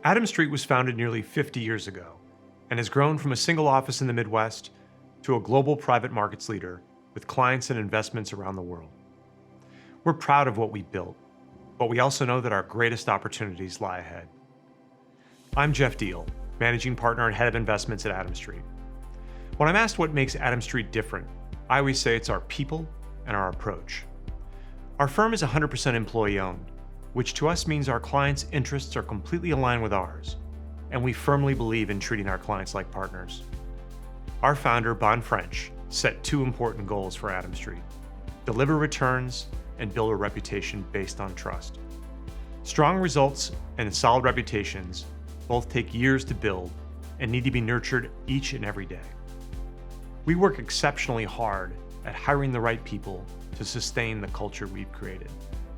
Adam Street was founded nearly 50 years ago and has grown from a single office in the Midwest to a global private markets leader with clients and investments around the world. We're proud of what we built, but we also know that our greatest opportunities lie ahead. I'm Jeff Deal, Managing Partner and Head of Investments at Adam Street. When I'm asked what makes Adam Street different, I always say it's our people and our approach. Our firm is 100% employee-owned, which to us means our clients' interests are completely aligned with ours, and we firmly believe in treating our clients like partners. Our founder, Bon French, set two important goals for Adam Street: deliver returns and build a reputation based on trust. Strong results and solid reputations both take years to build and need to be nurtured each and every day. We work exceptionally hard at hiring the right people to sustain the culture we've created.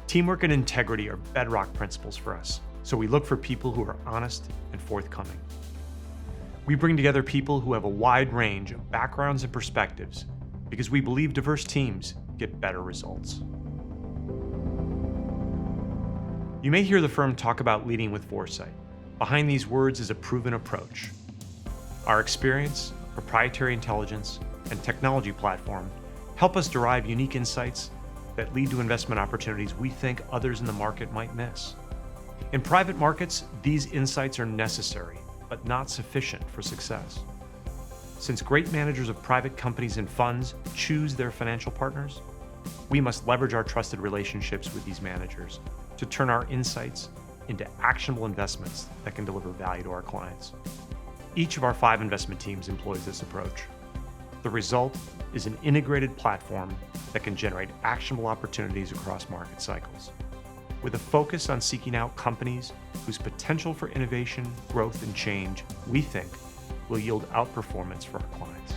Teamwork and integrity are bedrock principles for us, so we look for people who are honest and forthcoming. We bring together people who have a wide range of backgrounds and perspectives because we believe diverse teams get better results. You may hear the firm talk about leading with foresight. Behind these words is a proven approach. Our experience, proprietary intelligence, and technology platform help us derive unique insights that lead to investment opportunities we think others in the market might miss. In private markets, these insights are necessary, but not sufficient for success. Since great managers of private companies and funds choose their financial partners, we must leverage our trusted relationships with these managers to turn our insights into actionable investments that can deliver value to our clients. Each of our 5 investment teams employs this approach. The result is an integrated platform that can generate actionable opportunities across market cycles, with a focus on seeking out companies whose potential for innovation, growth, and change we think will yield outperformance for our clients.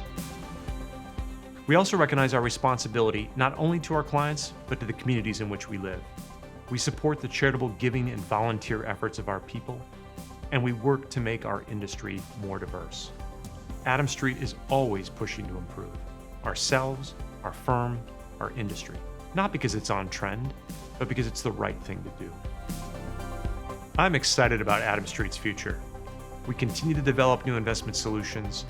We also recognize our responsibility not only to our clients, but to the communities in which we live. We support the charitable giving and volunteer efforts of our people, and we work to make our industry more diverse. Adam Street is always pushing to improve ourselves, our firm, our industry, not because it's on trend, but because it's the right thing to do. I'm excited about Adam Street's future. We continue to develop new investment solutions,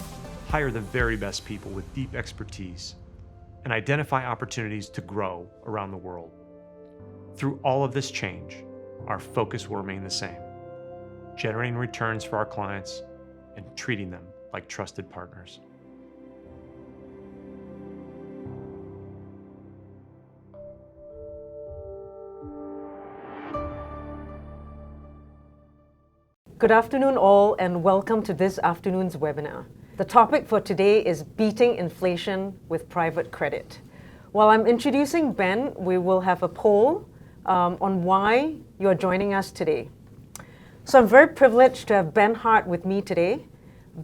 hire the very best people with deep expertise, and identify opportunities to grow around the world. Through all of this change, our focus will remain the same: generating returns for our clients and treating them like trusted partners. Good afternoon all, and welcome to this afternoon's webinar. The topic for today is beating inflation with private credit. While I'm introducing Ben, we will have a poll on why you're joining us today. So I'm very privileged to have Ben Hart with me today.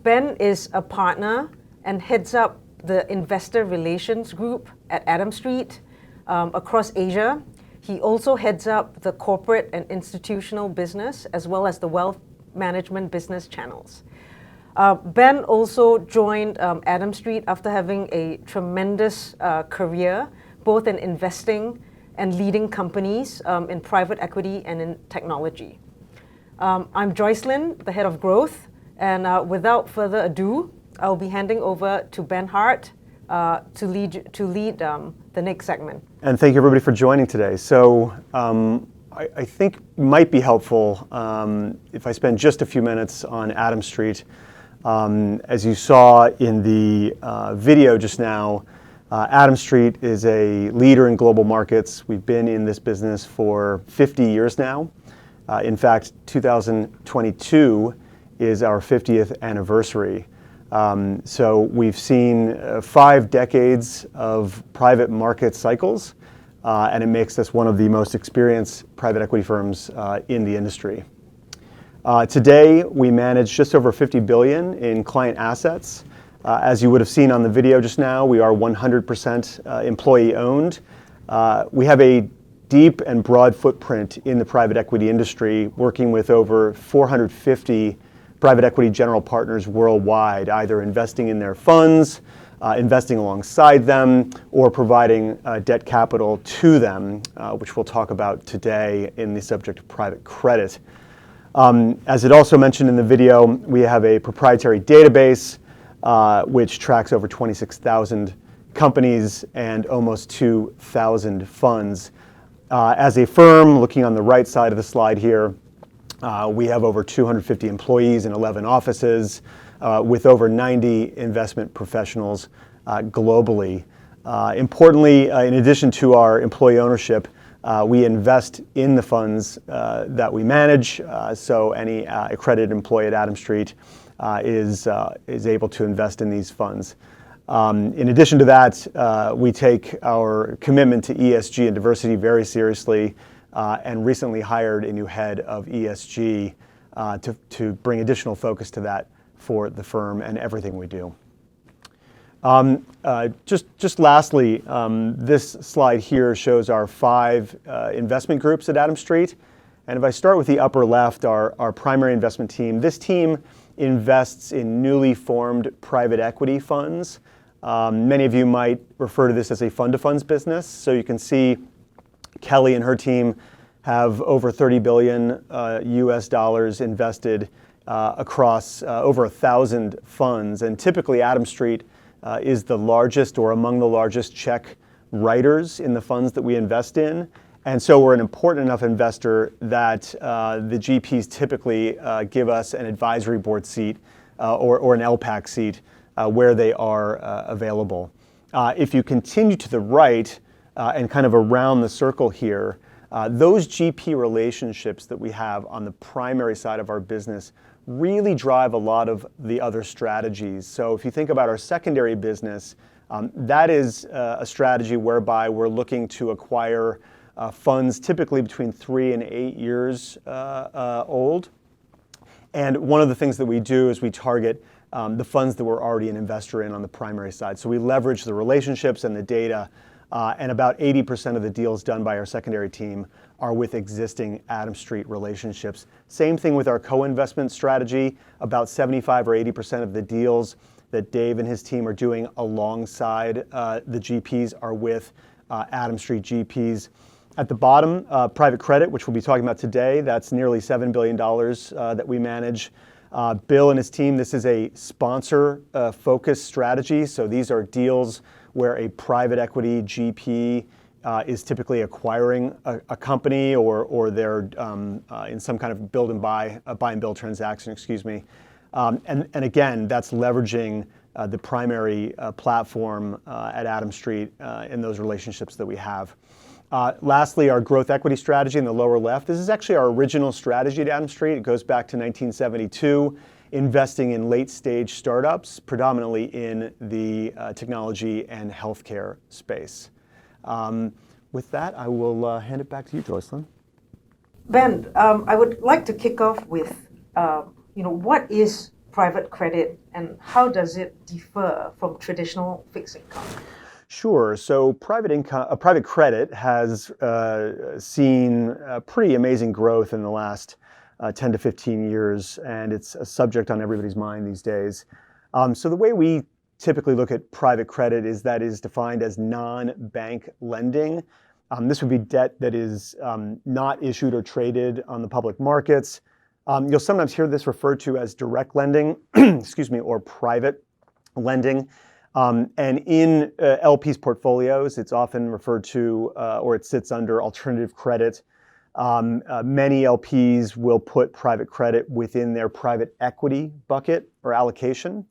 Ben is a partner and heads up the investor relations group at Adam Street across Asia. He also heads up the corporate and institutional business, as well as the wealth management business channels. Ben also joined Adam Street after having a tremendous career, both in investing and leading companies in private equity and in technology. I'm Joycelyn, the head of growth, and without further ado, I'll be handing over to Ben Hart to lead the next segment. And thank you everybody for joining today. So I think it might be helpful if I spend just a few minutes on Adam Street. As you saw in the video just now, Adam Street is a leader in global markets. We've been in this business for 50 years now. In fact, 2022 is our 50th anniversary. So we've seen 5 decades of private market cycles, and it makes us one of the most experienced private equity firms in the industry. Today, we manage just over $50 billion in client assets. As you would have seen on the video just now, we are 100% employee-owned. We have a deep and broad footprint in the private equity industry, working with over 450 private equity general partners worldwide, either investing in their funds, investing alongside them, or providing debt capital to them, which we'll talk about today in the subject of private credit. As it also mentioned in the video, we have a proprietary database which tracks over 26,000 companies and almost 2,000 funds. As a firm, looking on the right side of the slide here, we have over 250 employees in 11 offices with over 90 investment professionals globally. Importantly, in addition to our employee ownership, we invest in the funds that we manage, so any accredited employee at Adams Street is able to invest in these funds. In addition to that, we take our commitment to ESG and diversity very seriously and recently hired a new head of ESG to bring additional focus to that for the firm and everything we do. Just lastly, this slide here shows our 5 investment groups at Adams Street. And if I start with the upper left, our primary investment team, this team invests in newly formed private equity funds. Many of you might refer to this as a fund-to-funds business. So you can see Kelly and her team have over $30 billion US dollars invested across over 1,000 funds. And typically Adams Street is the largest or among the largest check writers in the funds that we invest in. And so we're an important enough investor that the GPs typically give us an advisory board seat or an LPAC seat where they are available. If you continue to the right and kind of around the circle here, those GP relationships that we have on the primary side of our business really drive a lot of the other strategies. So if you think about our secondary business, that is a strategy whereby we're looking to acquire funds typically between 3 and 8 years old. And one of the things that we do is we target the funds that we're already an investor in on the primary side. So we leverage the relationships and the data, and about 80% of the deals done by our secondary team are with existing Adams Street relationships. Same thing with our co-investment strategy. About 75 or 80% of the deals that Dave and his team are doing alongside the GPs are with Adams Street GPs. At the bottom, private credit, which we'll be talking about today, that's nearly $7 billion that we manage. Bill and his team, this is a sponsor-focused strategy. So these are deals where a private equity GP is typically acquiring a company or they're in some kind of buy and build transaction, excuse me. And again, that's leveraging the primary platform at Adams Street in those relationships that we have. Lastly, our growth equity strategy in the lower left. This is actually our original strategy at Adams Street. It goes back to 1972, investing in late-stage startups, predominantly in the technology and healthcare space. With that, I will hand it back to you, Joycelyn. Ben, I would like to kick off with, what is private credit and how does it differ from traditional fixed income? Sure. So private credit has seen pretty amazing growth in the last 10 to 15 years, and it's a subject on everybody's mind these days. So the way we typically look at private credit is that is defined as non-bank lending. This would be debt that is not issued or traded on the public markets. You'll sometimes hear this referred to as direct lending, excuse me, or private lending. And in LPs portfolios, it's often referred to, or it sits under alternative credit. Many LPs will put private credit within their private equity bucket or allocation.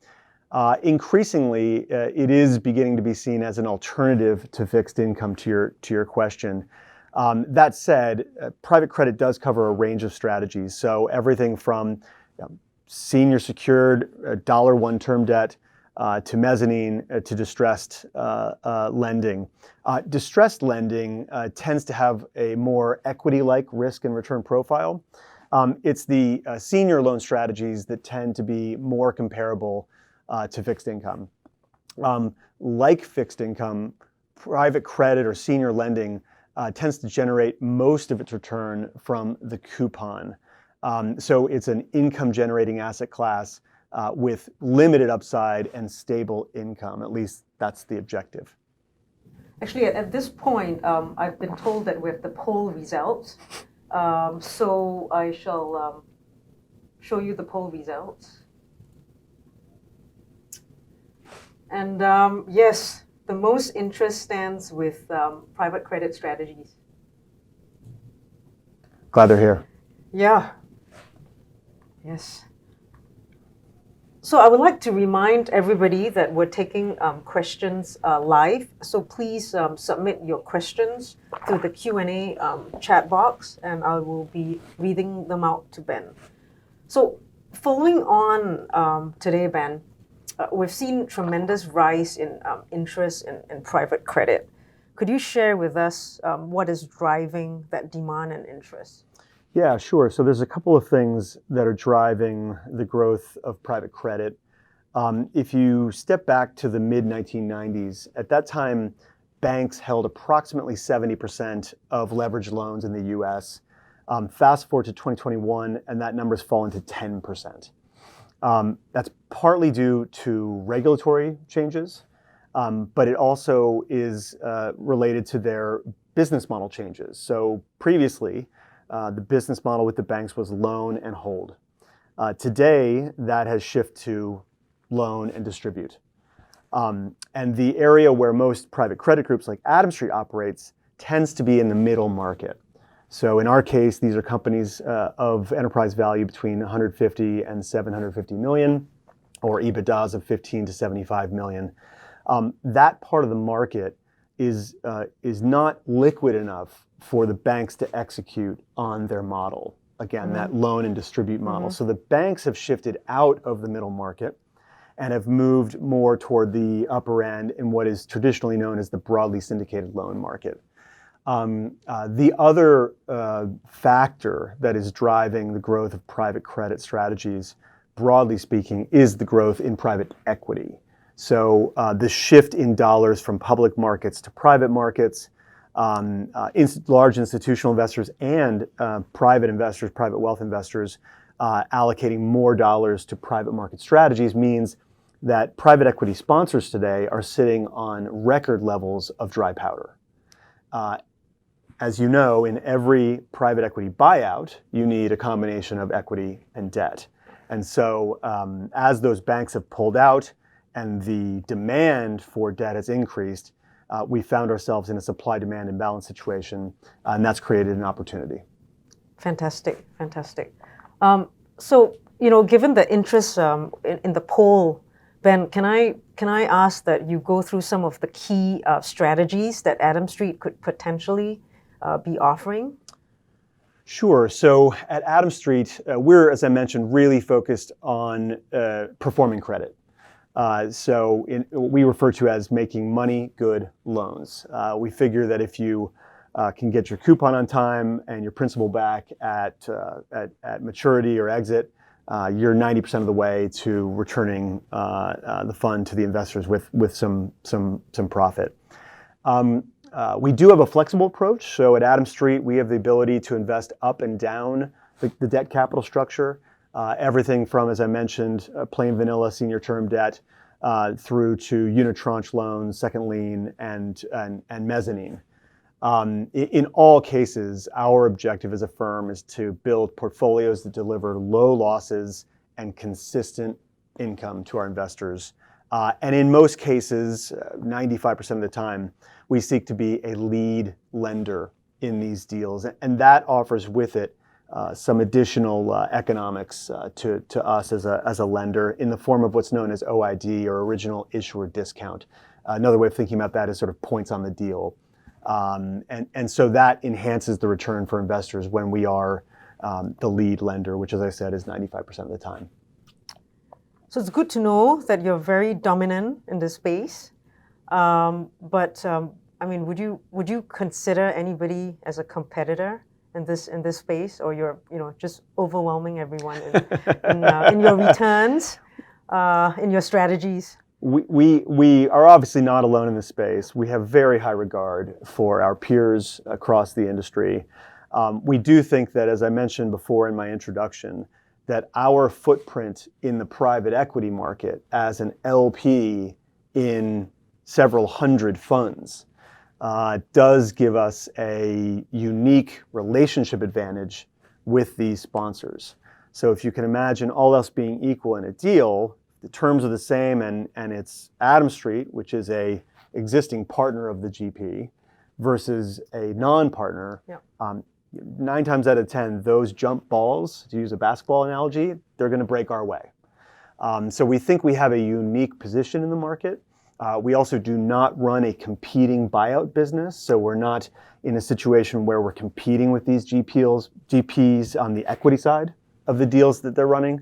Increasingly, it is beginning to be seen as an alternative to fixed income, to your question. That said, private credit does cover a range of strategies. So everything from senior secured $1 term debt to mezzanine to distressed lending. Distressed lending tends to have a more equity-like risk and return profile. It's the senior loan strategies that tend to be more comparable to fixed income. Like fixed income, private credit or senior lending tends to generate most of its return from the coupon. So it's an income-generating asset class with limited upside and stable income. At least that's the objective. Actually, at this point, I've been told that we have the poll results. So I shall show you the poll results. And yes, the most interest stands with private credit strategies. Glad they're here. Yeah. Yes. So I would like to remind everybody that we're taking questions live. So please submit your questions through the Q&A chat box, and I will be reading them out to Ben. So following on today, Ben, we've seen tremendous rise in interest in private credit. Could you share with us what is driving that demand and interest? Yeah, sure. So there's a couple of things that are driving the growth of private credit. If you step back to the mid-1990s, at that time, banks held approximately 70% of leveraged loans in the US. Fast forward to 2021, and that number's fallen to 10%. That's partly due to regulatory changes, but it also is related to their business model changes. So previously, the business model with the banks was loan and hold. Today, that has shifted to loan and distribute. And the area where most private credit groups like Adam Street operates tends to be in the middle market. So in our case, these are companies of enterprise value between 150 and 750 million, or EBITDAs of 15 to 75 million. That part of the market is not liquid enough for the banks to execute on their model. Again, that loan and distribute model. So the banks have shifted out of the middle market and have moved more toward the upper end in what is traditionally known as the broadly syndicated loan market. The other factor that is driving the growth of private credit strategies, broadly speaking, is the growth in private equity. So the shift in dollars from public markets to private markets, large institutional investors and private investors, private wealth investors, allocating more dollars to private market strategies means that private equity sponsors today are sitting on record levels of dry powder. As you know, in every private equity buyout, you need a combination of equity and debt. And so as those banks have pulled out and the demand for debt has increased, we found ourselves in a supply-demand imbalance situation, and that's created an opportunity. Fantastic, fantastic. So, given the interest in the poll, Ben, can I ask that you go through some of the key strategies that Adam Street could potentially be offering? Sure. So at Adam Street, we're, as I mentioned, really focused on performing credit. So we refer to as making money good loans. We figure that if you can get your coupon on time and your principal back at maturity or exit, you're 90% of the way to returning the fund to the investors with some profit. We do have a flexible approach. So at Adam Street, we have the ability to invest up and down the debt capital structure. Everything from, as I mentioned, plain vanilla senior term debt through to unitranche loans, second lien, and mezzanine. In all cases, our objective as a firm is to build portfolios that deliver low losses and consistent income to our investors. And in most cases, 95% of the time, we seek to be a lead lender in these deals. And that offers with it some additional economics to us as a lender in the form of what's known as OID, or original issuer discount. Another way of thinking about that is sort of points on the deal. And so that enhances the return for investors when we are the lead lender, which, as I said, is 95% of the time. So it's good to know that you're very dominant in this space. But I mean, would you consider anybody as a competitor in this space, or you're just overwhelming everyone in your returns, in your strategies? We are obviously not alone in this space. We have very high regard for our peers across the industry. We do think that, as I mentioned before in my introduction, that our footprint in the private equity market as an LP in several hundred funds does give us a unique relationship advantage with these sponsors. So if you can imagine all else being equal in a deal, the terms are the same and it's Adam Street, which is a existing partner of the GP, versus a non-partner, Yeah. 9 times out of 10, those jump balls, to use a basketball analogy, they're going to break our way. So we think we have a unique position in the market. We also do not run a competing buyout business, so we're not in a situation where we're competing with these GPs on the equity side of the deals that they're running.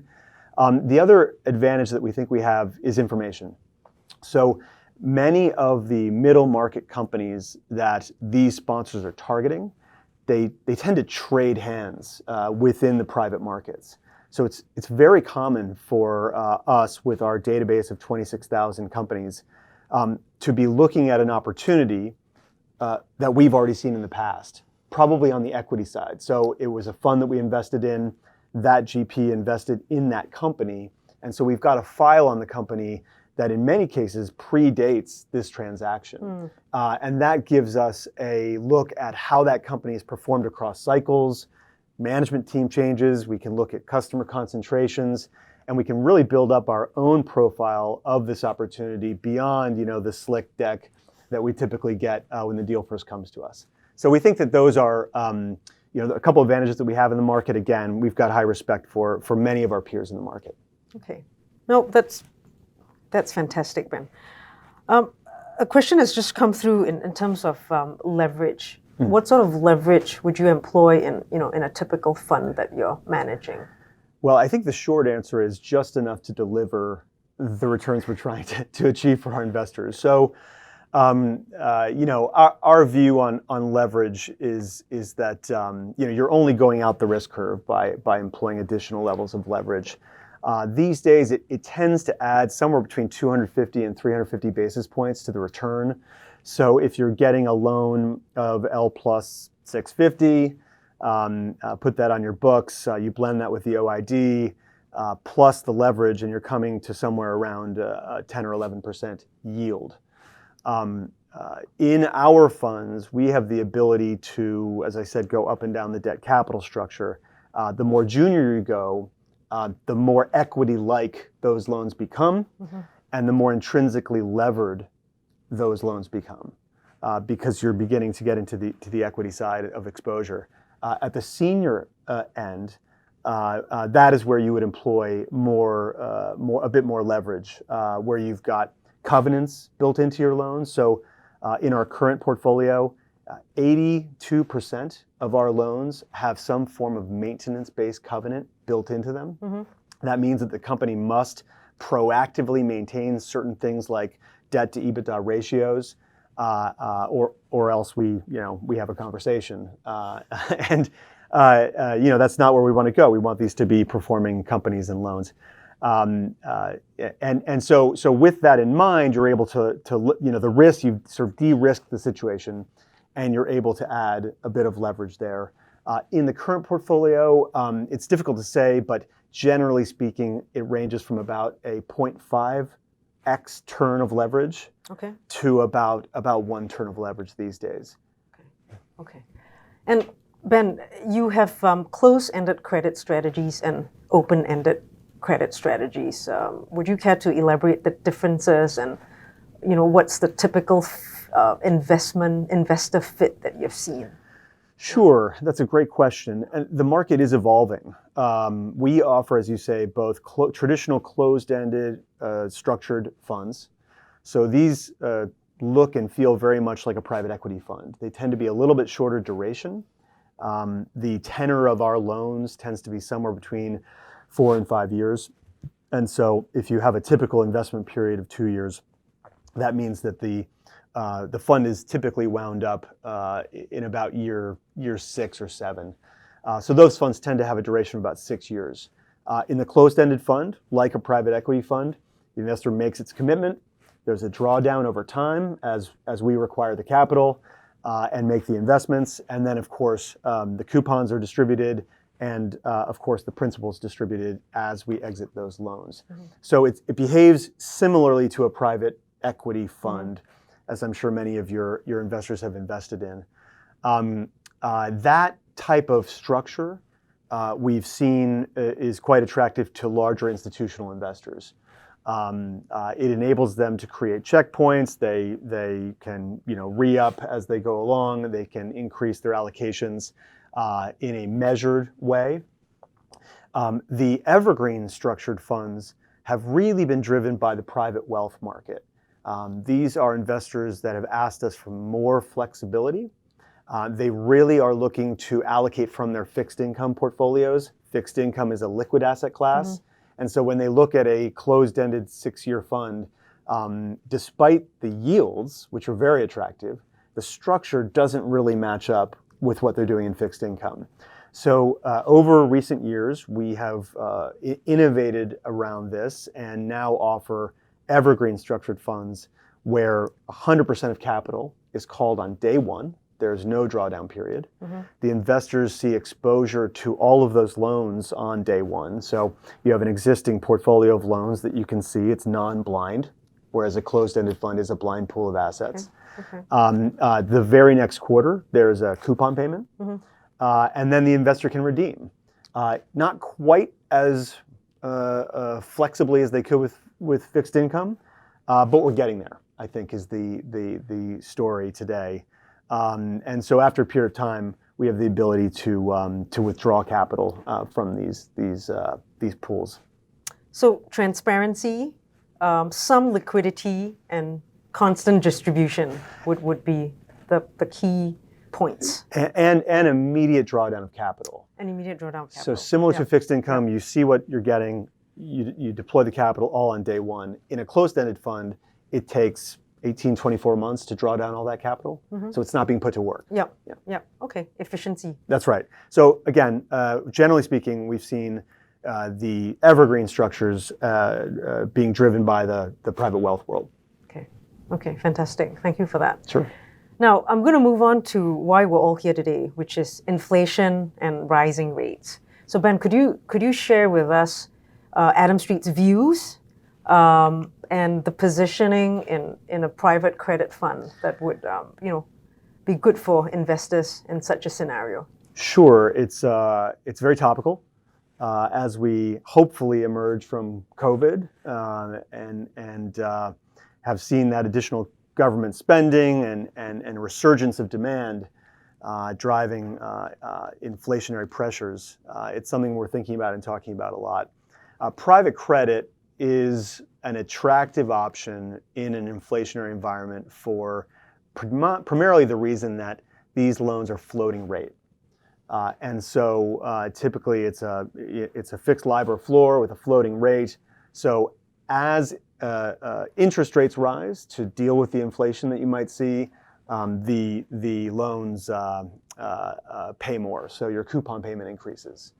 The other advantage that we think we have is information. So many of the middle market companies that these sponsors are targeting, they tend to trade hands within the private markets. So it's very common for us with our database of 26,000 companies to be looking at an opportunity that we've already seen in the past, probably on the equity side. So it was a fund that we invested in, that GP invested in that company, and so we've got a file on the company that in many cases predates this transaction. And that gives us a look at how that company has performed across cycles, management team changes, we can look at customer concentrations, and we can really build up our own profile of this opportunity beyond, the slick deck that we typically get when the deal first comes to us. So we think that those are a couple of advantages that we have in the market. Again, we've got high respect for many of our peers in the market. Okay. No, that's fantastic, Ben. A question has just come through in terms of leverage. What sort of leverage would you employ in a typical fund that you're managing? Well, I think the short answer is just enough to deliver the returns we're trying to achieve for our investors. So, our view on leverage is that you're only going out the risk curve by employing additional levels of leverage. These days, it tends to add somewhere between 250 and 350 basis points to the return. So if you're getting a loan of L plus 650, put that on your books, you blend that with the OID, plus the leverage, and you're coming to somewhere around 10 or 11% yield. In our funds, we have the ability to, as I said, go up and down the debt capital structure. The more junior you go, the more equity-like those loans become, and the more intrinsically levered those loans become, because you're beginning to get into the equity side of exposure. At the senior end, that is where you would employ a bit more leverage, where you've got covenants built into your loans. So in our current portfolio, 82% of our loans have some form of maintenance-based covenant built into them. That means that the company must proactively maintain certain things like debt to EBITDA ratios, or else we have a conversation. And that's not where we want to go. We want these to be performing companies and loans. So with that in mind, you're able to the risk, you've sort of de-risked the situation, and you're able to add a bit of leverage there. In the current portfolio, it's difficult to say, but generally speaking, it ranges from about a 0.5x turn of leverage to about 1 turn of leverage these days. Okay. And Ben, you have closed-ended credit strategies and open-ended credit strategies. Would you care to elaborate the differences and what's the typical investor fit that you've seen? Sure, that's a great question. And the market is evolving. We offer, as you say, both traditional closed-ended structured funds. So these look and feel very much like a private equity fund. They tend to be a little bit shorter duration. The tenor of our loans tends to be somewhere between 4 and 5 years. And so if you have a typical investment period of 2 years, that means that the fund is typically wound up in about year 6 or 7. So those funds tend to have a duration of about 6 years. In the closed-ended fund, like a private equity fund, the investor makes its commitment. There's a drawdown over time as we require the capital and make the investments. And then, of course, the coupons are distributed, and of course, the principal is distributed as we exit those loans. So it behaves similarly to a private equity fund, as I'm sure many of your investors have invested in. That type of structure we've seen is quite attractive to larger institutional investors. It enables them to create checkpoints. They can re-up as they go along. They can increase their allocations in a measured way. The evergreen structured funds have really been driven by the private wealth market. These are investors that have asked us for more flexibility. They really are looking to allocate from their fixed income portfolios. Fixed income is a liquid asset class. Mm-hmm. And so when they look at a closed-ended 6-year fund, despite the yields, which are very attractive, the structure doesn't really match up with what they're doing in fixed income. So over recent years, we have innovated around this and now offer evergreen structured funds where 100% of capital is called on day one. There's no drawdown period. Mm-hmm. The investors see exposure to all of those loans on day one. So you have an existing portfolio of loans that you can see. It's non-blind, whereas a closed-ended fund is a blind pool of assets. Okay. The very next quarter, there's a coupon payment. Mm-hmm. And then the investor can redeem. Not quite as flexibly as they could with fixed income, but we're getting there, I think, is the story today. And so after a period of time, we have the ability to withdraw capital from these pools. So transparency, some liquidity, and constant distribution would be the key points. And immediate drawdown of capital. And immediate drawdown of So capital. similar to fixed income, you see what you're getting, you deploy the capital all on day one. In a closed-ended fund, it takes 18, 24 months to draw down all that capital. Mm-hmm. So it's not being put to work. Yep. Okay. Efficiency. That's right. So again, generally speaking, we've seen the evergreen structures being driven by the private wealth world. Okay. Fantastic. Thank you for that. Sure. Now, I'm going to move on to why we're all here today, which is inflation and rising rates. So Ben, could you share with us Adam Street's views and the positioning in a private credit fund that would be good for investors in such a scenario? Sure, it's very topical as we hopefully emerge from COVID and have seen that additional government spending and resurgence of demand driving inflationary pressures. It's something we're thinking about and talking about a lot. Private credit is an attractive option in an inflationary environment for primarily the reason that these loans are floating rate. And so typically it's a fixed LIBOR floor with a floating rate. So as interest rates rise to deal with the inflation that you might see, the loans pay more. So your coupon payment increases.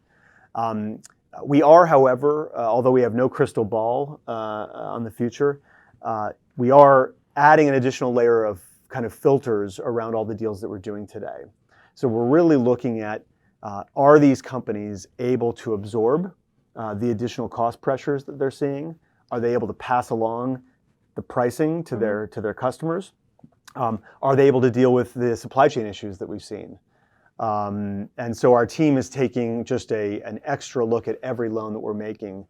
We are, however, although we have no crystal ball on the future, we are adding an additional layer of kind of filters around all the deals that we're doing today. So we're really looking at, are these companies able to absorb the additional cost pressures that they're seeing? Are they able to pass along the pricing to their customers? Are they able to deal with the supply chain issues that we've seen? And so our team is taking just an extra look at every loan that we're making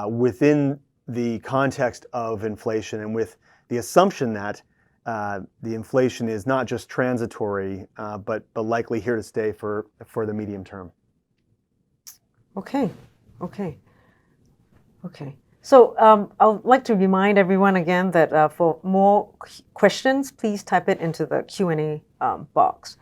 within the context of inflation and with the assumption that the inflation is not just transitory, but likely here to stay for the medium term. Okay. So I'd like to remind everyone again that for more questions, please type it into the Q&A box.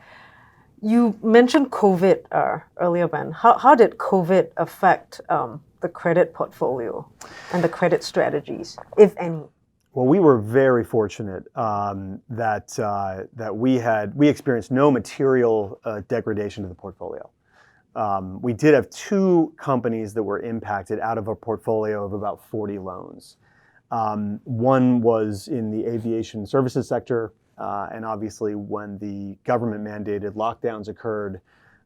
You mentioned COVID earlier, Ben. How did COVID affect the credit portfolio and the credit strategies, if any? Well, we were very fortunate that we experienced no material degradation to the portfolio. We did have 2 companies that were impacted out of a portfolio of about 40 loans. One was in the aviation services sector, and obviously when the government mandated lockdowns occurred,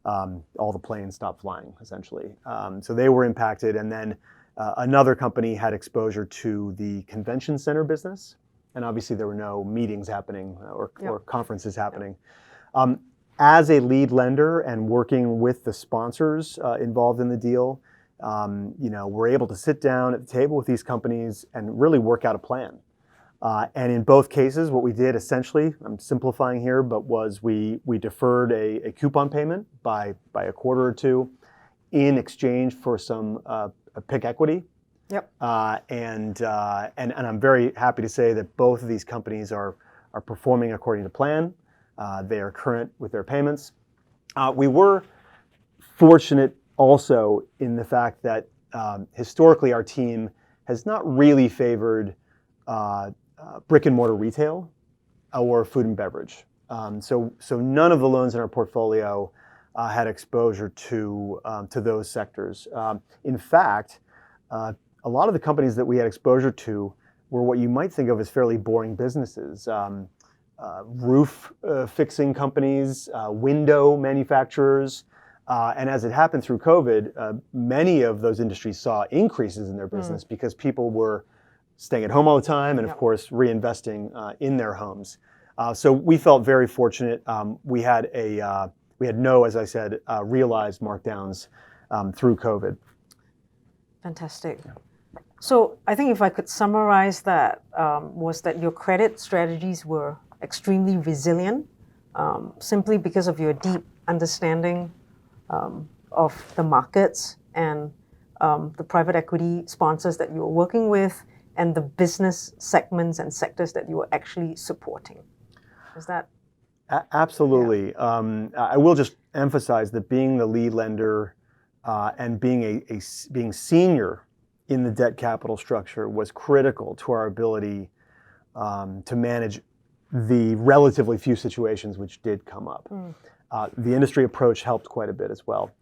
all the planes stopped flying, essentially. So they were impacted, and then another company had exposure to the convention center business, and obviously there were no meetings happening or conferences happening. As a lead lender and working with the sponsors involved in the deal, we're able to sit down at the table with these companies and really work out a plan. And in both cases, what we did essentially, I'm simplifying here, but was we deferred a coupon payment by a quarter or two in exchange for some PIK equity. Yep. And I'm very happy to say that both of these companies are performing according to plan. They are current with their payments. We were fortunate also in the fact that historically our team has not really favored brick and mortar retail or food and beverage. So none of the loans in our portfolio had exposure to those sectors. In fact, a lot of the companies that we had exposure to were what you might think of as fairly boring businesses. Roof fixing companies, window manufacturers, and as it happened through COVID, many of those industries saw increases in their business because people were staying at home all the time and, of course, reinvesting in their homes. So we felt very fortunate. We had no, as I said, realized markdowns through COVID. Fantastic. So I think if I could summarize that, was that your credit strategies were extremely resilient, simply because of your deep understanding of the markets and the private equity sponsors that you were working with and the business segments and sectors that you were actually supporting. Is that? Absolutely. Yeah. I will just emphasize that being the lead lender and being being senior in the debt capital structure was critical to our ability to manage the relatively few situations which did come up. The industry approach helped quite a bit as well.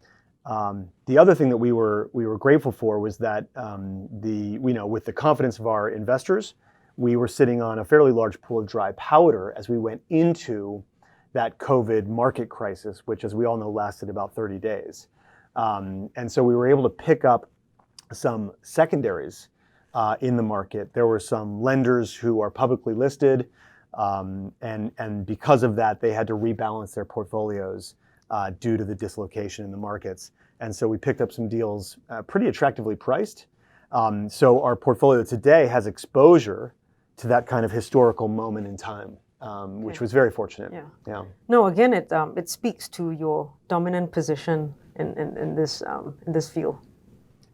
The other thing that we were grateful for was that with the confidence of our investors, we were sitting on a fairly large pool of dry powder as we went into that COVID market crisis, which, as we all know, lasted about 30 days. And so we were able to pick up some secondaries in the market. There were some lenders who are publicly listed, and because of that, they had to rebalance their portfolios due to the dislocation in the markets. And so we picked up some deals pretty attractively priced. So our portfolio today has exposure to that kind of historical moment in time, which was very fortunate. Yeah. No, again, it speaks to your dominant position in this field.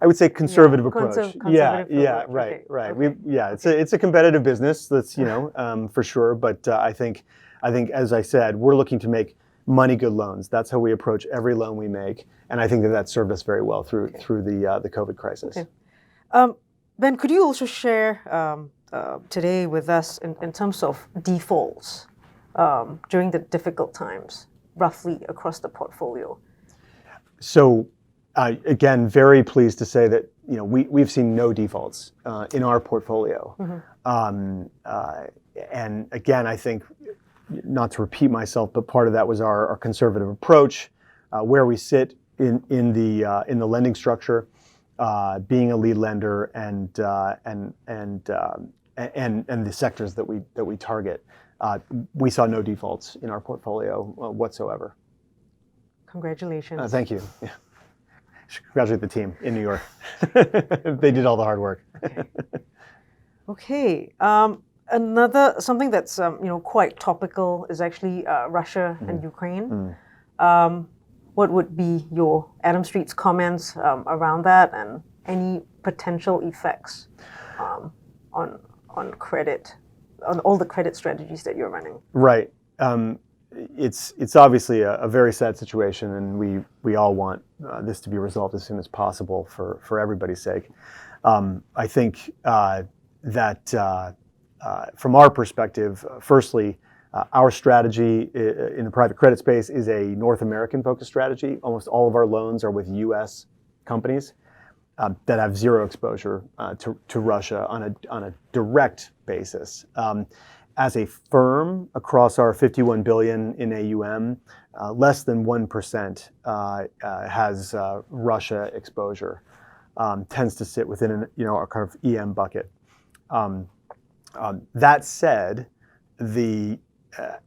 I would say conservative approach. Conservative approach. Right. Okay. It's a competitive business. That's for sure. But I think as I said, we're looking to make money good loans. That's how we approach every loan we make, and I think that served us very well through the COVID crisis. Okay. Ben, could you also share today with us in terms of defaults during the difficult times, roughly across the portfolio? So. Again, very pleased to say that we've seen no defaults in our portfolio, and again, I think, not to repeat myself, but part of that was our conservative approach, where we sit in the lending structure, being a lead lender, and the sectors that we target. We saw no defaults in our portfolio whatsoever. Congratulations. Thank you. Yeah. Congratulate the team in New York. They did all the hard work. Okay. Something that's quite topical is actually Russia and Ukraine. What would be your Adam Street's comments around that and any potential effects on credit, on all the credit strategies that you're running? Right. It's obviously a very sad situation, and we all want this to be resolved as soon as possible for everybody's sake. I think that from our perspective, firstly, our strategy in the private credit space is a North American focused strategy. Almost all of our loans are with U.S. companies that have zero exposure to Russia on a direct basis. As a firm, across our 51 billion in AUM, less than 1% has Russia exposure. Tends to sit within our kind of EM bucket. That said, the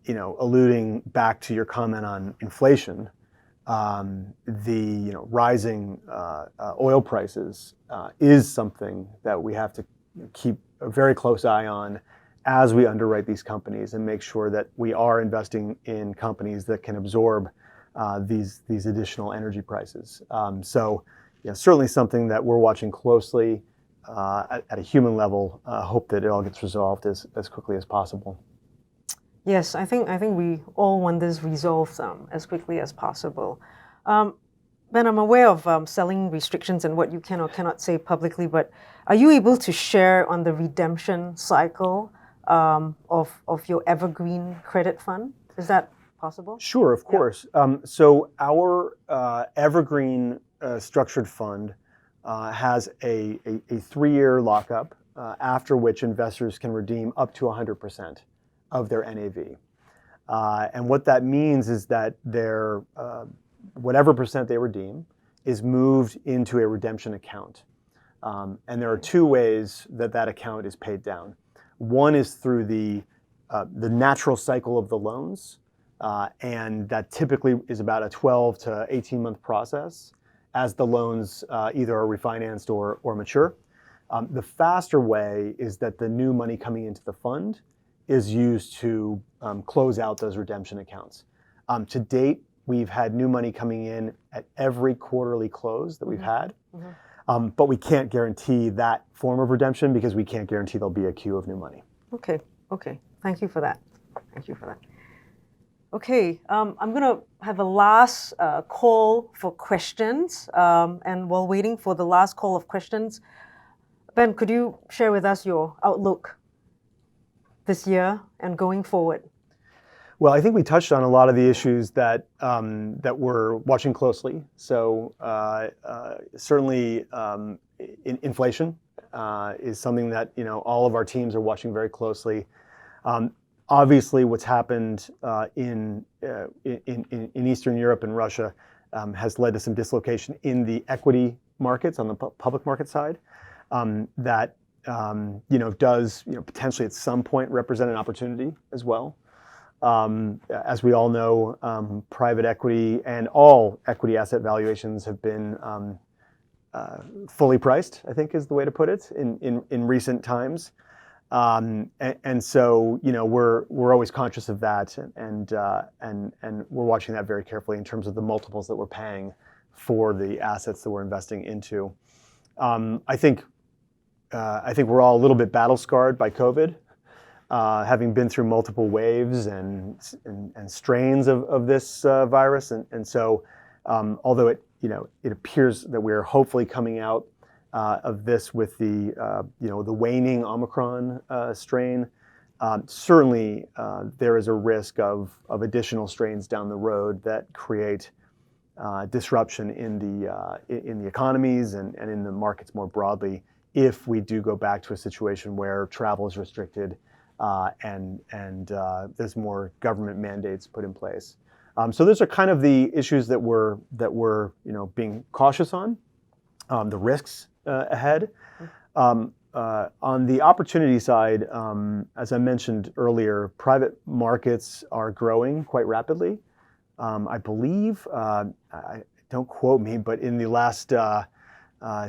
alluding back to your comment on inflation, the rising oil prices is something that we have to keep a very close eye on as we underwrite these companies and make sure that we are investing in companies that can absorb these additional energy prices. So, certainly something that we're watching closely at a human level. Hope that it all gets resolved as quickly as possible. Yes, I think we all want this resolved as quickly as possible. Ben, I'm aware of selling restrictions and what you can or cannot say publicly, but are you able to share on the redemption cycle of your evergreen credit fund? Is that possible? Sure, of course. So our evergreen structured fund has a 3-year lockup, after which investors can redeem up to 100% of their NAV. And what that means is that their whatever percent they redeem is moved into a redemption account. And there are 2 ways that account is paid down. One is through the natural cycle of the loans, and that typically is about a 12 to 18-month process as the loans either are refinanced or mature. The faster way is that the new money coming into the fund is used to close out those redemption accounts. To date, we've had new money coming in at every quarterly close that we've had, but we can't guarantee that form of redemption because we can't guarantee there'll be a queue of new money. Okay. Thank you for that. Okay, I'm going to have a last call for questions. And while waiting for the last call of questions, Ben, could you share with us your outlook this year and going forward? Well, I think we touched on a lot of the issues that we're watching closely. So certainly inflation is something that all of our teams are watching very closely. Obviously, what's happened in Eastern Europe and Russia has led to some dislocation in the equity markets on the public market side. That does potentially at some point represent an opportunity as well. As we all know, private equity and all equity asset valuations have been fully priced, I think is the way to put it, in recent times. And so we're always conscious of that, and we're watching that very carefully in terms of the multiples that we're paying for the assets that we're investing into. I think we're all a little bit battle scarred by COVID, having been through multiple waves and strains of this virus, and so although it appears that we're hopefully coming out of this with the waning Omicron strain, certainly there is a risk of additional strains down the road that create disruption in the economies and in the markets more broadly if we do go back to a situation where travel is restricted and there's more government mandates put in place. So those are kind of the issues that we're being cautious on, the risks ahead. On the opportunity side, as I mentioned earlier, private markets are growing quite rapidly. I believe, don't quote me, but in the last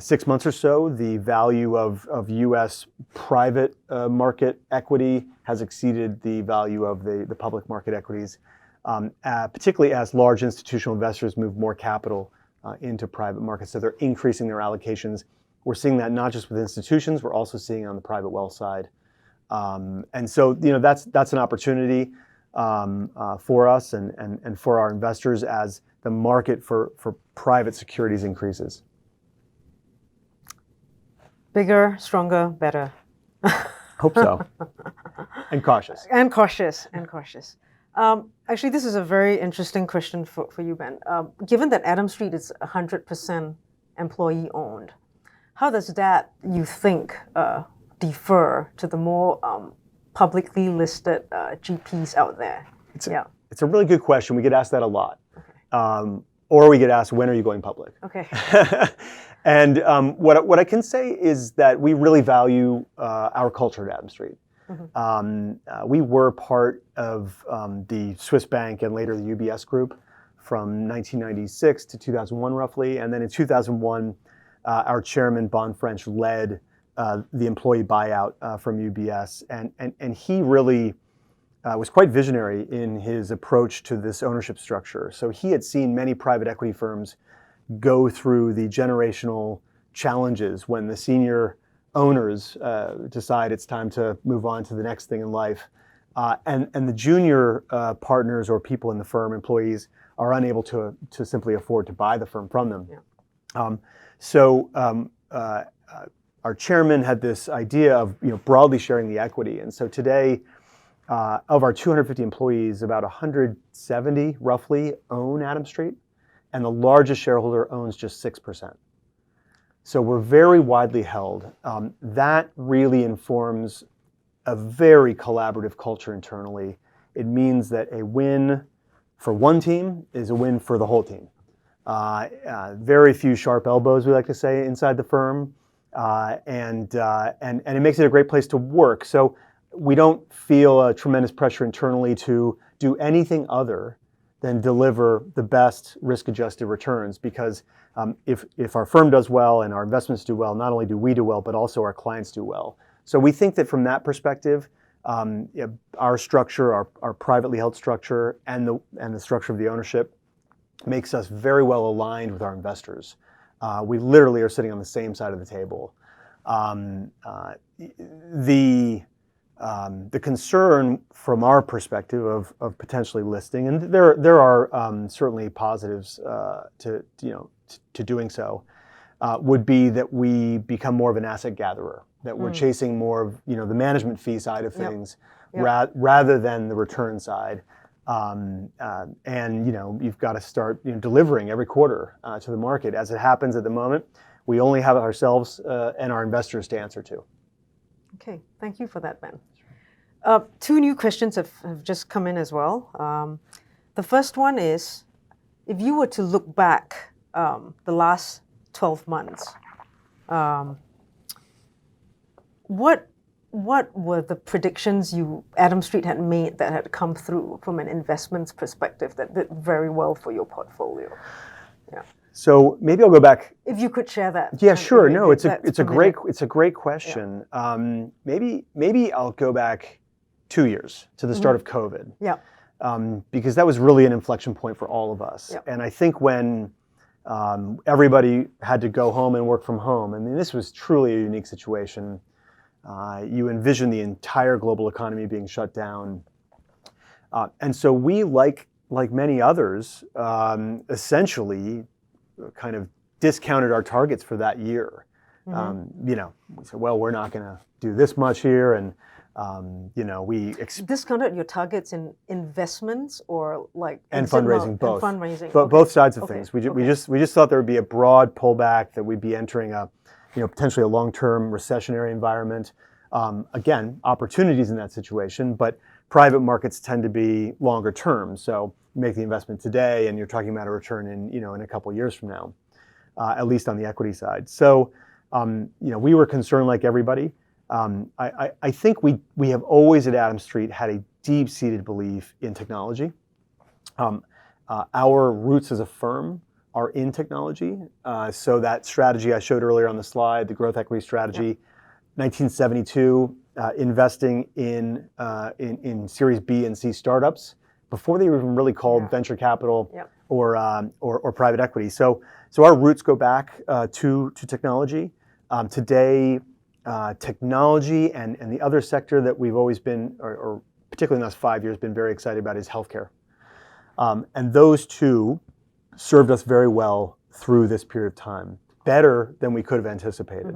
6 months or so, the value of U.S. private market equity has exceeded the value of the public market equities, particularly as large institutional investors move more capital into private markets. So they're increasing their allocations. We're seeing that not just with institutions, we're also seeing on the private wealth side. And so that's an opportunity for us and for our investors as the market for private securities increases. Bigger, stronger, better. Hope so. And cautious. Actually, this is a very interesting question for you, Ben. Given that Adam Street is 100% employee owned, how does that, you think, differ to the more publicly listed GPs out there? It's a really good question. We get asked that a lot. Okay. Or we get asked, when are you going public? Okay. And what I can say is that we really value our culture at Adam Street. We were part of the Swiss Bank and later the UBS group from 1996 to 2001 roughly. And then in 2001, our chairman, Bon French, led the employee buyout from UBS. And he really was quite visionary in his approach to this ownership structure. So he had seen many private equity firms go through the generational challenges when the senior owners decide it's time to move on to the next thing in life. And the junior partners or people in the firm, employees, are unable to simply afford to buy the firm from them. Yeah. Our chairman had this idea of broadly sharing the equity. And so today, of our 250 employees, about 170 roughly own Adam Street, and the largest shareholder owns just 6%. So we're very widely held. That really informs a very collaborative culture internally. It means that a win for one team is a win for the whole team. Very few sharp elbows, we like to say, inside the firm, and it makes it a great place to work. So we don't feel a tremendous pressure internally to do anything other than deliver the best risk-adjusted returns, because if our firm does well and our investments do well, not only do we do well, but also our clients do well. So we think that from that perspective, our structure, our privately held structure, and the structure of the ownership makes us very well aligned with our investors. We literally are sitting on the same side of the table. The concern from our perspective of potentially listing, and there are certainly positives to doing so, would be that we become more of an asset gatherer, that we're chasing more of the management fee side of things rather than the return side. And you've got to start delivering every quarter to the market. As it happens at the moment, we only have ourselves and our investors to answer to. Okay, thank you for that, Ben. Two new questions have just come in as well. The first one is, if you were to look back the last 12 months, what were the predictions Adam Street had made that had come through from an investments perspective that did very well for your portfolio? Yeah. So maybe I'll go back. If you could share that. Yeah, sure. No, it's a great question. Yeah. Maybe I'll go back 2 years to the start of COVID. Yeah. Because that was really an inflection point for all of us. Yeah. And I think when everybody had to go home and work from home, I mean, this was truly a unique situation. You envision the entire global economy being shut down. And so we, like many others, essentially kind of discounted our targets for that year. We said, well, we're not going to do this much here. And, we discounted your targets in investments or and fundraising, both. And fundraising. Both sides of things. We just thought there would be a broad pullback, that we'd be entering potentially a long-term recessionary environment. Again, opportunities in that situation, but private markets tend to be longer term. So you make the investment today and you're talking about a return in a couple of years from now, at least on the equity side. So, we were concerned like everybody. I think we have always at Adam Street had a deep-seated belief in technology. Our roots as a firm are in technology. So that strategy I showed earlier on the slide, the growth equity strategy, 1972, investing in Series B and C startups before they were even really called venture capital or private equity. So our roots go back to technology. Today, technology and the other sector that we've always been, or particularly in the last 5 years, been very excited about is healthcare. And those two served us very well through this period of time, better than we could have anticipated.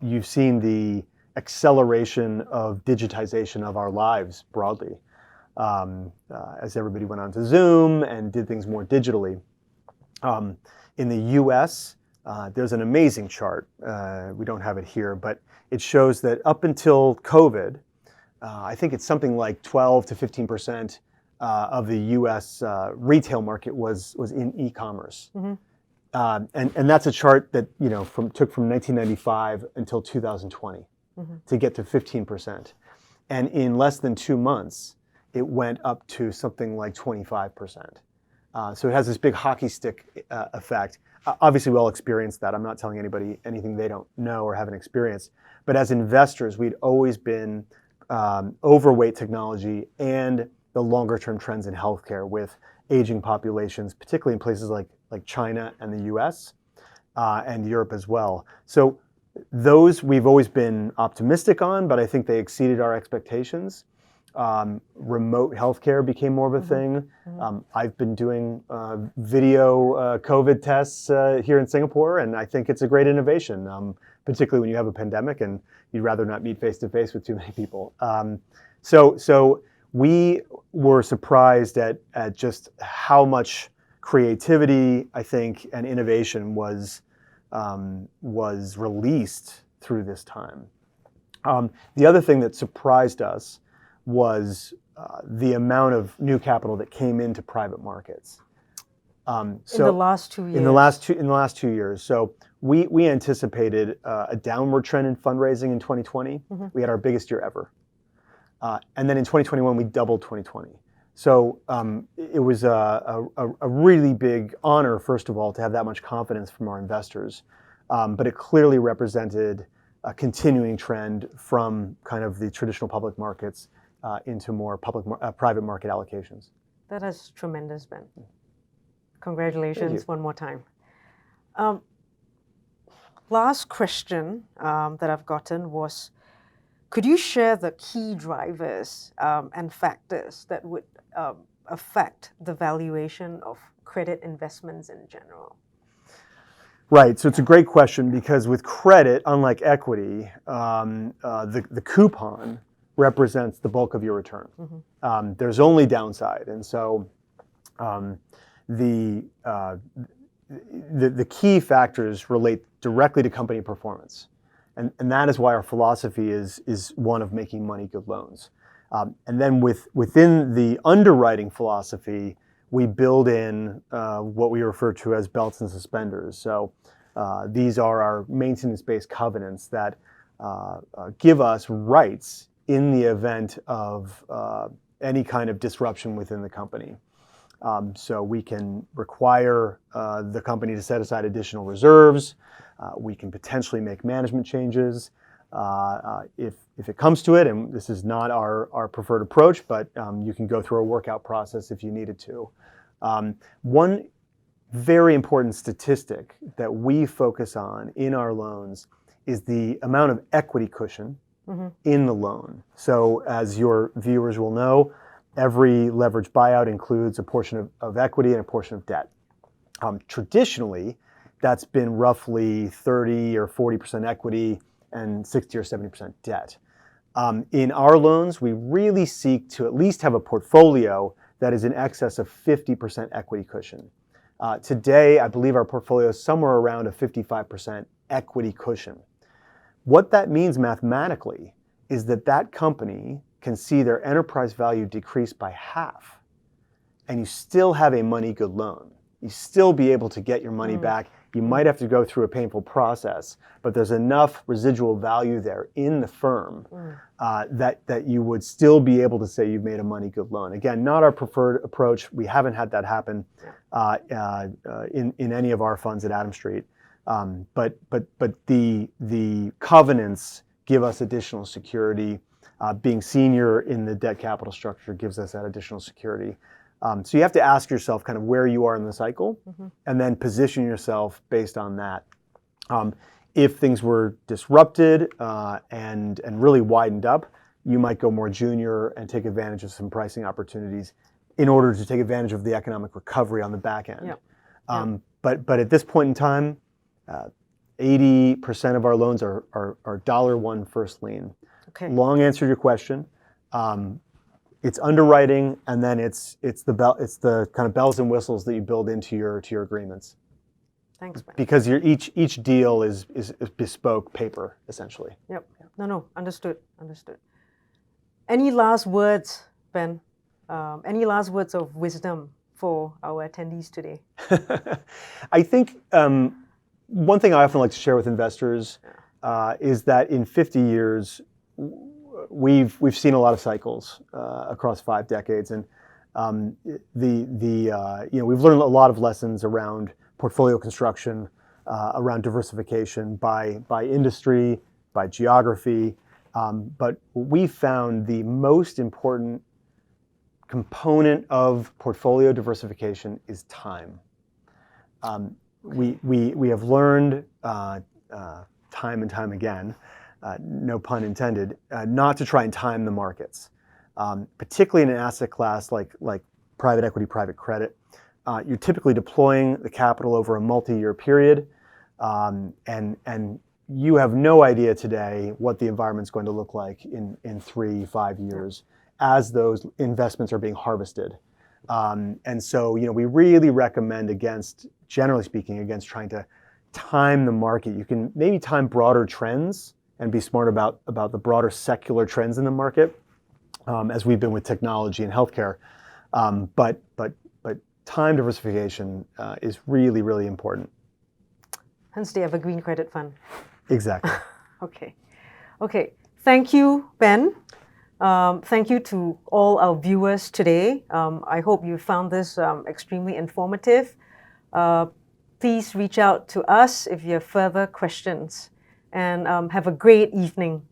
You've seen the acceleration of digitization of our lives broadly, as everybody went on to Zoom and did things more digitally. In the US, there's an amazing chart. We don't have it here, but it shows that up until COVID, I think it's something like 12 to 15% of the U.S. Retail market was in e-commerce, and that's a chart that took from 1995 until 2020. to get to 15%. And in less than 2 months, it went up to something like 25%. So it has this big hockey stick effect. Obviously, we all experienced that. I'm not telling anybody anything they don't know or haven't experienced. But as investors, we'd always been overweight technology and the longer-term trends in healthcare with aging populations, particularly in places like China and the U.S. And Europe as well. So those we've always been optimistic on, but I think they exceeded our expectations. Remote healthcare became more of a thing. I've been doing video COVID tests here in Singapore, and I think it's a great innovation, particularly when you have a pandemic and you'd rather not meet face-to-face with too many people. So we were surprised at just how much creativity, I think, and innovation was released through this time. The other thing that surprised us was the amount of new capital that came into private markets. In the last 2 years. In the last 2 years. So we anticipated a downward trend in fundraising in 2020. We had our biggest year ever. And then in 2021, we doubled 2020. So it was a really big honor, first of all, to have that much confidence from our investors. But it clearly represented a continuing trend from kind of the traditional public markets into more private market allocations. That is tremendous, Ben. Congratulations one more time. Last question that I've gotten was, could you share the key drivers and factors that would affect the valuation of credit investments in general? Right, so it's a great question because with credit, unlike equity, the coupon represents the bulk of your return. There's only downside, and so the key factors relate directly to company performance, and that is why our philosophy is one of making money good loans. And then within the underwriting philosophy, we build in what we refer to as belts and suspenders. So these are our maintenance-based covenants that give us rights in the event of any kind of disruption within the company. So we can require the company to set aside additional reserves. We can potentially make management changes if it comes to it, and this is not our preferred approach, but you can go through a workout process if you needed to. One very important statistic that we focus on in our loans is the amount of equity cushion in the loan. So as your viewers will know, every leveraged buyout includes a portion of equity and a portion of debt. Traditionally, that's been roughly 30 or 40% equity and 60 or 70% debt. In our loans, we really seek to at least have a portfolio that is in excess of 50% equity cushion. Today, I believe our portfolio is somewhere around a 55% equity cushion. What that means mathematically is that company can see their enterprise value decrease by half, and you still have a money good loan. You still be able to get your money back. You might have to go through a painful process, but there's enough residual value there in the firm that you would still be able to say you've made a money good loan. Again, not our preferred approach. We haven't had that happen in any of our funds at Adam Street. But the covenants give us additional security. Being senior in the debt capital structure gives us that additional security. So you have to ask yourself kind of where you are in the cycle and then position yourself based on that. If things were disrupted and really widened up, you might go more junior and take advantage of some pricing opportunities in order to take advantage of the economic recovery on the back end. But at this point in time, 80% of our loans are $1 first lien. Okay. Long answer to your question. It's underwriting, and then it's the kind of bells and whistles that you build into your agreements. Thanks, Ben. Because each deal is bespoke paper, essentially. Yep. No, understood. Any last words, Ben? Any last words of wisdom for our attendees today? I think one thing I often like to share with investors is that in 50 years, we've seen a lot of cycles across 5 decades, and we've learned a lot of lessons around portfolio construction, around diversification by industry, by geography. But we found the most important component of portfolio diversification is time. We have learned time and time again, no pun intended, not to try and time the markets, particularly in an asset class like private equity, private credit. You're typically deploying the capital over a multi-year period, and you have no idea today what the environment's going to look like in 3-5 years as those investments are being harvested. And so, we really recommend generally speaking, against trying to time the market. You can maybe time broader trends and be smart about the broader secular trends in the market, as we've been with technology and healthcare. But time diversification is really, really important. Hence the Evergreen Credit Fund. Exactly. Okay. Thank you, Ben. Thank you to all our viewers today. I hope you found this extremely informative. Please reach out to us if you have further questions, and have a great evening.